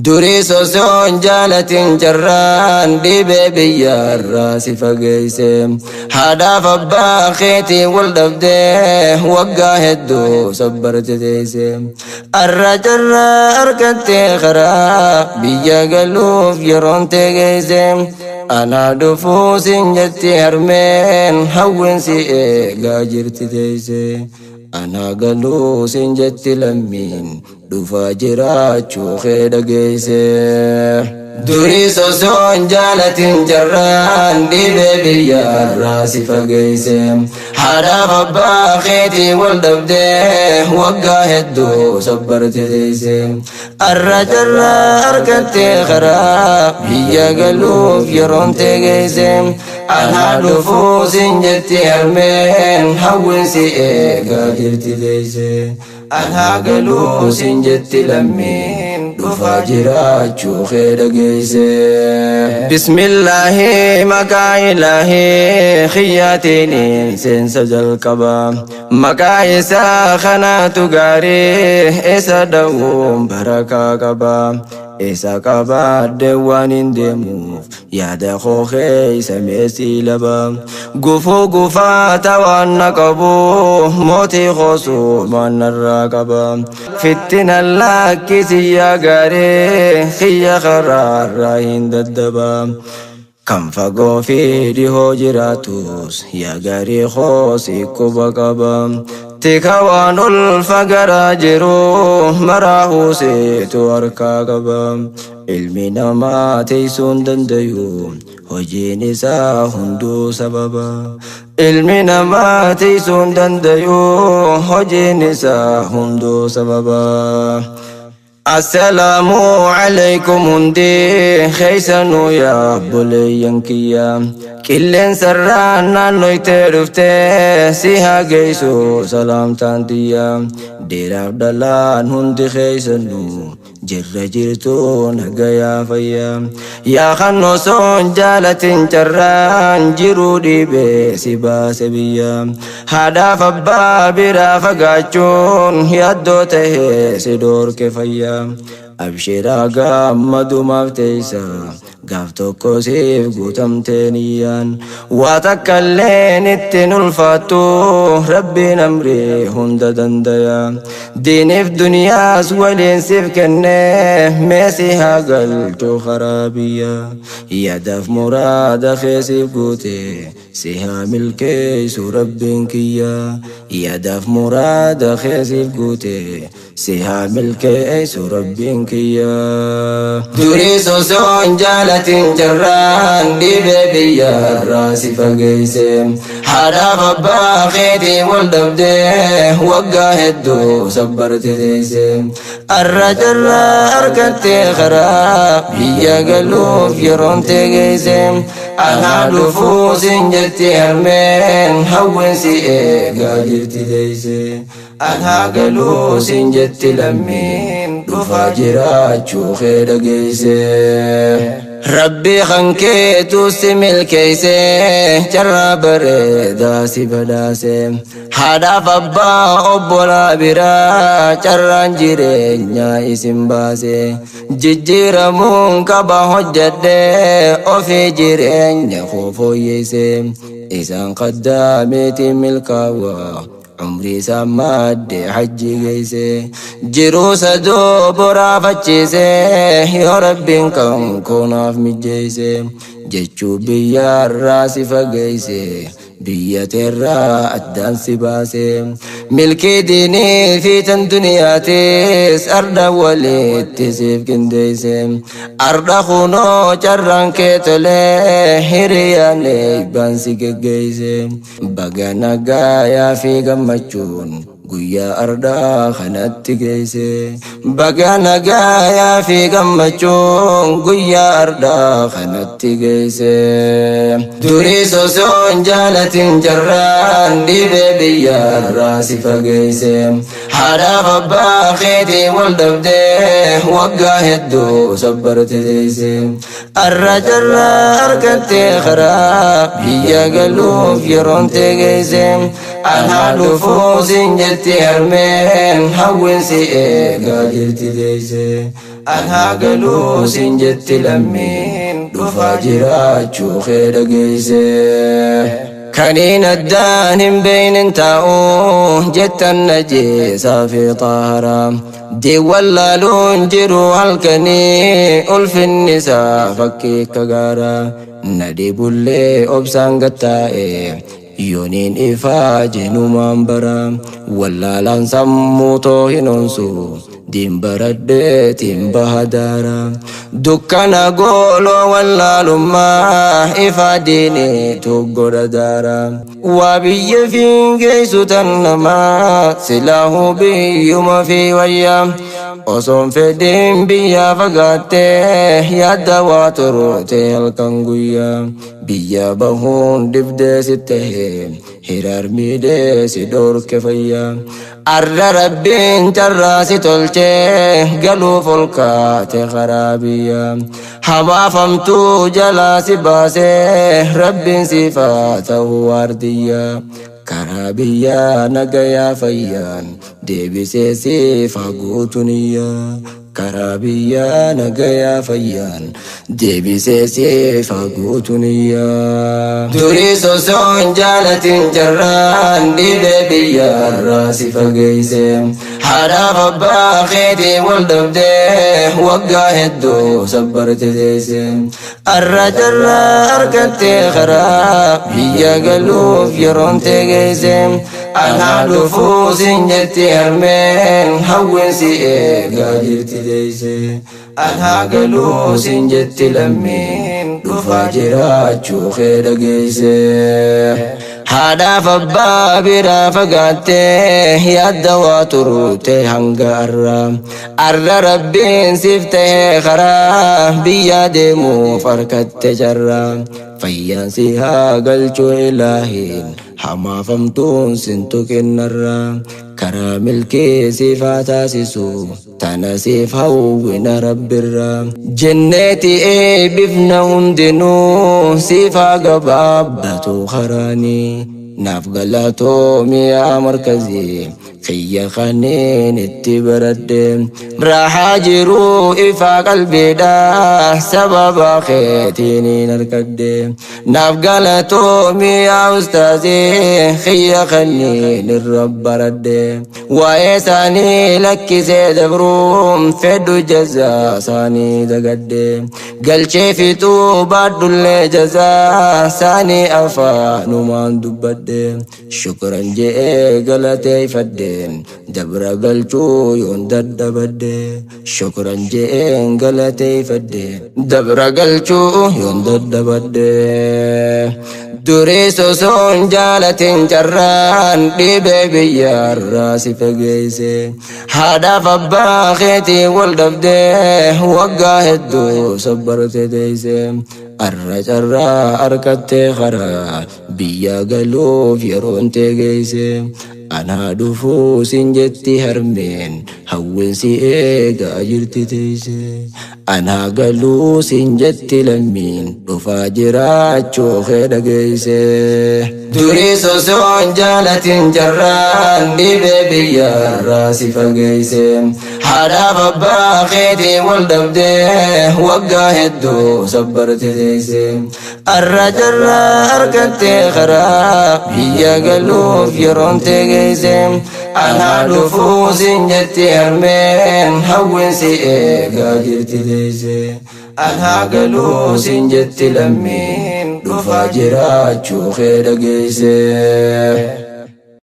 Durii sosoon jaalatin jarraan dhibee biyyarraa si fageeyse haadhaaf abbaa keetii wal dhabdee waggaa hedduu sabbarte teeyse arra jarraa argattee karaa biyya galuuf yeroon teegeeyse anaa dhufuu sin jetti harmeen hawwinsi eegaa jirti teeyse anaa galuu sin jetti lammiin dhufaa jiraachuu kee dhageeyse durii sosoon jaalatin jarraan dhibee biyyarraa si fageeyse haadhaaf abbaa keetii wal dhabdee waggaa hedduu sabbarte teeyse arra jarraa argattee karaa biyya galuuf yeroon teegeeyse anaa dhufuu sin jetti harmeen hawwinsi eegaa jirti teeyse anaa galuu sin jetti lammiin dhufaa jiraachuu kee dhageeyse bismillaahi maqaa ilaahi khiyyaatiin seensa jalqaba maqaa isaa kanaatu gaarii isa dhawuun barakaa qaba isa qabaadde waan hin deemuuf yaada koo keeysa meesii laba gufuu gufaata waan na qabu mootii koosuu waan narraa qaba fittina lakkisi yaa gaarii kiyya karaarraa hin daddaba kan fagoo fi dhihoo jiraatus yaa gaarii koosi quba qaba tika waan ol fagaraa jiru maraa huuseetu harkaa qaba ilmi namaa teessuun dandayu hojiin isaa hunduu sababa ilmi namaa teessuun dandayu hojiin isaa hunduu sababa Assalamu alaikum hundi keeysanu yaa obboleeyyan kiyya qilleensa irraa naannoytee dhuftee si haa geeysu salaamtaan tiyya dhiiraaf dhalaan hundi keeysanu jirra jirtu nagayaa fayya yaa kan osoon jaalatin carraan jiruu dhiibee si baase biyya haadhaaf abbaa biraa fagaachuun yaaddoo tahee si dhoorke fayya abshiraa gammadumaaf teeysa gaaf tokko siif guutamtee niyyaan waa takkalleen ittiin ulfaattu rabbiin amrii hunda dandaya diiniif duniyaas waliin siif kennee meesi haa galchuu karaa biyya yaadaaf muraada keesiif guute si haa milkeeysu rabbiin kiyya yaadaaf muraada keesiif guute si haa milkeeysu rabbiin kiyya durii sosoon jaalatin jarraan dhibee biyyarraa si fageeyse haadhaaf abbaa keetii wal dhabdee waggaa hedduu sabbarte teeyse arra jarraa argattee karaa biyya galuuf yeroon teegeeyse anaa dhufuu sin jetti harmeen hawwinsi eegaa jirti teeyse anaa galuu sin jetti lammiin dhufaa jiraachuu kee dhageeyse Rabbi khankeetu si milkeeyse carraa bareedaa si badhaase haadhaaf abbaa obbolaa biraa carraan jireenyaa isin baase jijjiiramuun qaba hojjedhee ofii jireenya koo fooyyeyse isaan qaddaameetiin milkaawaa umrii isaa maadde hajji geeyse jiruu sadoo boraafachiise yoo rabbiin kan koonaaf mijjeeyse jechuu biyyarraa si fageeyse biyya teerraa addaan si baase milkii diinii fi tan duniyaatis arda walitti siif qindeeyse arda kunoo carraan kee tolee hiriyaan eebbaan si geggeeyse baga nagaayaa fi gammachuun guyyaa ardaa kanatti geeyse baga nagaayaa fi gammachuun guyyaa ardaa kanatti geeyse durii sosoon jaalatin jarraan dhibee biyyarraa si fageeyse haadhaaf abbaa keetii wal dhabdee waggaa hedduu sabbarte teeyse arra jarraa argattee karaa biyya galuuf yeroon teegeeyse anaa dhufuu sin jetti harmeen hawwinsi eegaa jirti teeyse أنا قالوا سنجت لمين دفا جراجو خير قيسه كانين الدانم بين انتاو جت النجيس في طهرا دي ولا لون جرو الكني ألف النساء فكي كغارا ندي بولي أبسان قطائي يونين إفاج نمان برا ولا لانسمو توهنونسو دين برد تيم بهدارا دكانا قولو ولا لما إفاديني تقر دارا وبي في قيسو تنما سلاه بيوم في ويام وصم في الدين بيا فقاته يد واتروته الكنغويا بيا بهون دفد سته هرار ميدي سدور كفيا أر ربين تراسي تلچه قلو فلقات خرابيا هما فمتو جلاسي باسه رب صفاته وارديا كرابيا نقيا فيان ديبي سيسي فاقوتنيا كرابيا نقيا فيان ديبي سيسي فاقوتنيا دوريسو سون جالة جران دي بيبيا الراسي فقيسي حدا فبا خيدي والدبده وقا هدو صبرت ديسي الرجل أركت خراب بيا قلوب يرون تقيسي أنا دفوس جتي هرمين هون سيئي قادر تديسي أنا قلوس جتي لمين دفا جراجو خير قيسي هذا فبا برا فقاته يد واتروته هنقرا أر ربين سفته خرا بياد مو فركت جرا فيانسيها قلتو إلهين حما فمتون سنتك النرا كرامل كيسي فاتاسسو تنسيف هوين رب الرا جنتي اي بفنا هندنو سيفا قبابتو خراني نافقلاتو ميا مركزي خيا خانين اتبرد راح جرو إفا قلبي دا سبب خيتيني نركد نافقلاتو ميا أستاذي خيا خانين الرب رد وإساني لك سيد بروم فدو جزا ساني دقد قل شيفتو بعد اللي جزا ساني أفا نمان دبد شكرا جئ قلتي فدين دبر قلتو يندد بد شكرا جئ قلتي فدين دبر قلتو يندد بد دوريسو سون جالة جران دي بيبي الراس فقيسي هذا فبا خيتي والدفده وقا هدو صبرت ديسي الرجل أركت خرا بيا قلوب يرون تقيسي أنا دفوس جتي هرمين هون سيئة جرت تيسي أنا قلوس جتي لمين دفاجرات شوخي دقيسي دوريسو سون جالة جران دي بيبي الراسي فقيسي هذا فبا خيتي والدبده وقا هدو صبرت تيسي الرجل أركت خراب بيا قلوب يرون تقيسي أنا دفوس جتي هرمين هون سيئي قادر تديسي أنا قلوس جتي لمين دفا جراجو خير قيسي